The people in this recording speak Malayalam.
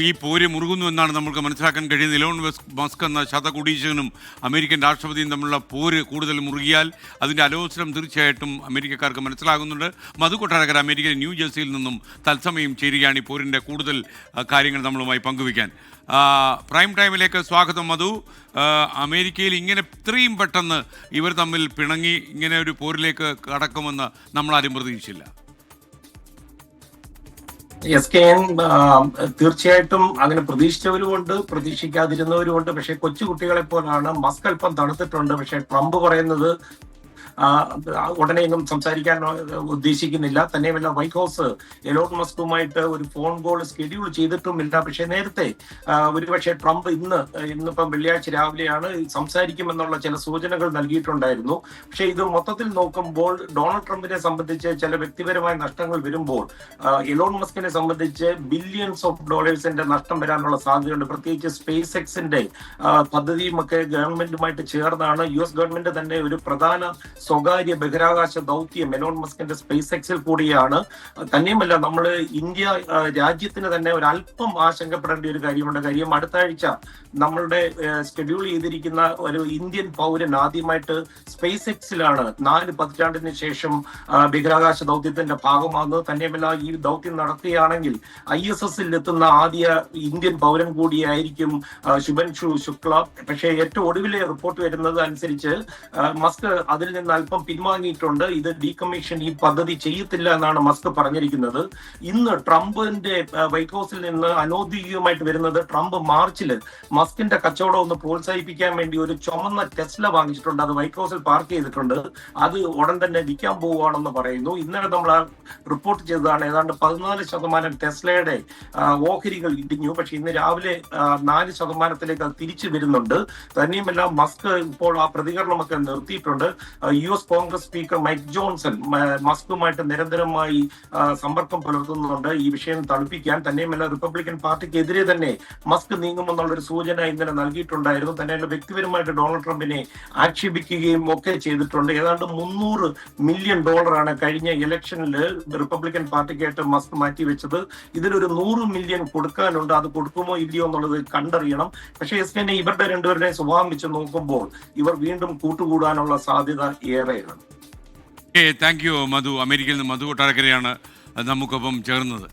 ഈ പോര് മുറുകുന്നു എന്നാണ് നമുക്ക് മനസ്സിലാക്കാൻ കഴിയുന്നത്. ഇലോൺ മസ്ക് എന്ന ശതകുടീശകനും അമേരിക്കൻ രാഷ്ട്രപതിയും തമ്മിലുള്ള പോര് കൂടുതൽ മുറുകിയാൽ അതിൻ്റെ അലോസരം തീർച്ചയായിട്ടും അമേരിക്കക്കാർക്ക് മനസ്സിലാകുന്നുണ്ട്. മധു കൊട്ടാരക്കര അമേരിക്കയിലെ ന്യൂ ജേഴ്സിയിൽ നിന്നും തത്സമയം ചേരുകയാണ് ഈ പോരിൻ്റെ കൂടുതൽ കാര്യങ്ങൾ നമ്മളുമായി പങ്കുവയ്ക്കാൻ. പ്രൈം ടൈമിലേക്ക് സ്വാഗതം മധു. അമേരിക്കയിൽ ഇങ്ങനെ ഇത്രയും പെട്ടെന്ന് ഇവർ തമ്മിൽ പിണങ്ങി ഇങ്ങനെ ഒരു പോരിലേക്ക് കടക്കുമെന്ന് നമ്മളാരും പ്രതീക്ഷിച്ചില്ല. തീർച്ചയായിട്ടും അങ്ങനെ പ്രതീക്ഷിച്ചവരുമുണ്ട്, പ്രതീക്ഷിക്കാതിരുന്നവരുമുണ്ട്. പക്ഷെ കൊച്ചുകുട്ടികളെ പോലാണ് മസ്ക് അല്പം തണുത്തിട്ടുണ്ട്. പക്ഷെ ട്രംപ് പറയുന്നത് ഉടനെയൊന്നും സംസാരിക്കാൻ ഉദ്ദേശിക്കുന്നില്ല. തന്നെയുമല്ല, വൈറ്റ് ഹൗസ് എലോൺ മസ്കുമായിട്ട് ഒരു ഫോൺ കോൾ സ്കെഡ്യൂൾ ചെയ്തിട്ടുമില്ല. പക്ഷെ നേരത്തെ ഒരുപക്ഷെ ട്രംപ് ഇന്നിപ്പം വെള്ളിയാഴ്ച രാവിലെയാണ് സംസാരിക്കുമെന്നുള്ള ചില സൂചനകൾ നൽകിയിട്ടുണ്ടായിരുന്നു. പക്ഷെ ഇത് മൊത്തത്തിൽ നോക്കുമ്പോൾ ഡൊണാൾഡ് ട്രംപിനെ സംബന്ധിച്ച് ചില വ്യക്തിപരമായ നഷ്ടങ്ങൾ വരുമ്പോൾ എലോൺ മസ്കിനെ സംബന്ധിച്ച് ബില്യൺസ് ഓഫ് ഡോളേഴ്സിന്റെ നഷ്ടം വരാനുള്ള സാധ്യതയുണ്ട്. പ്രത്യേകിച്ച് സ്പേസ് എക്സിന്റെ പദ്ധതിയുമൊക്കെ ഗവൺമെന്റുമായിട്ട് ചേർന്നാണ് US ഗവൺമെന്റ് തന്നെ ഒരു പ്രധാന സ്വകാര്യ ബഹിരാകാശ ദൗത്യം എലോൺ മസ്കിന്റെ സ്പേസ് എക്സിൽ കൂടിയാണ്. തന്നെയുമല്ല, നമ്മൾ ഇന്ത്യ രാജ്യത്തിന് തന്നെ ഒരു അല്പം ആശങ്കപ്പെടേണ്ട ഒരു കാര്യമുണ്ട്. കാര്യം അടുത്ത ആഴ്ച നമ്മളുടെ ഷെഡ്യൂൾ ചെയ്തിരിക്കുന്ന ഒരു ഇന്ത്യൻ പൗരൻ ആദ്യമായിട്ട് സ്പേസ് എക്സിലാണ് 4 പതിറ്റാണ്ടിന് ശേഷം ബഹിരാകാശ ദൗത്യത്തിന്റെ ഭാഗമാകുന്നത്. തന്നെയുമല്ല, ഈ ദൗത്യം നടത്തുകയാണെങ്കിൽ ISS എത്തുന്ന ആദ്യ ഇന്ത്യൻ പൗരൻ കൂടിയായിരിക്കും ശുഭൻഷു ശുക്ല. പക്ഷേ ഏറ്റവും ഒടുവിലെ റിപ്പോർട്ട് വരുന്നത് അനുസരിച്ച് മസ്ക് അതിൽ നിന്ന് അല്പം പിൻവാങ്ങിയിട്ടുണ്ട്. ഇത് ഡീകമ്മീഷൻ ഈ പദ്ധതി ചെയ്യത്തില്ല എന്നാണ് മസ്ക് പറഞ്ഞിരിക്കുന്നത്. ഇന്ന് ട്രംപിന്റെ വൈറ്റ് ഹൗസിൽ നിന്ന് അനൗദ്യോഗികമായിട്ട് വരുന്നത് ട്രംപ് മാർച്ചിൽ മസ്കിന്റെ കച്ചവടം ഒന്ന് പ്രോത്സാഹിപ്പിക്കാൻ വേണ്ടി ഒരു ചുമന്ന ടെസ്ല വാങ്ങിച്ചിട്ടുണ്ട്. അത് വൈറ്റ് ഹൗസിൽ പാർക്ക് ചെയ്തിട്ടുണ്ട്. അത് ഉടൻ തന്നെ വിൽക്കാൻ പോവുകയാണെന്ന് പറയുന്നു. ഇന്നലെ നമ്മൾ റിപ്പോർട്ട് ചെയ്തതാണ് ഏതാണ്ട് 14% ടെസ്ലയുടെ ഓഹരികൾ ഇടിഞ്ഞു. പക്ഷെ ഇന്ന് രാവിലെ 4% അത് തിരിച്ചു വരുന്നുണ്ട്. തന്നെയുമല്ല, മസ്ക് ഇപ്പോൾ ആ പ്രതികരണമൊക്കെ നിർത്തിയിട്ടുണ്ട്. US Congress speaker Mike Johnson മസ്കുമായിട്ട് നിരന്തരമായി സമ്പർക്കം പുലർത്തുന്നുണ്ട് ഈ വിഷയം തണുപ്പിക്കാൻ. തന്നെയുമല്ല, റിപ്പബ്ലിക്കൻ പാർട്ടിക്കെതിരെ തന്നെ മസ്ക് നീങ്ങുമെന്നുള്ളൊരു സൂചന ഇന്നലെ നൽകിയിട്ടുണ്ടായിരുന്നു. തന്നെയല്ല, വ്യക്തിപരമായിട്ട് ഡൊണാൾഡ് ട്രംപിനെ ആക്ഷേപിക്കുകയും ഒക്കെ ചെയ്തിട്ടുണ്ട്. ഏതാണ്ട് $300 മില്യൺ കഴിഞ്ഞ ഇലക്ഷനിൽ റിപ്പബ്ലിക്കൻ പാർട്ടിക്കായിട്ട് മസ്ക് മാറ്റിവെച്ചത്. ഇതിലൊരു 100 മില്യൺ കൊടുക്കാനുണ്ട്. അത് കൊടുക്കുമോ ഇല്ലയോ എന്നുള്ളത് കണ്ടറിയണം. പക്ഷേ ഇവരുടെ രണ്ടുപേരുടെയും സ്വഭാവം വെച്ച് നോക്കുമ്പോൾ ഇവർ വീണ്ടും കൂട്ടുകൂടാനുള്ള സാധ്യത ഏറെയാണ്. താങ്ക് യു മധു. അമേരിക്കയിൽ നിന്ന് മധു കൊട്ടാരക്കരയാണ് നമുക്കൊപ്പം ചേർന്നത്.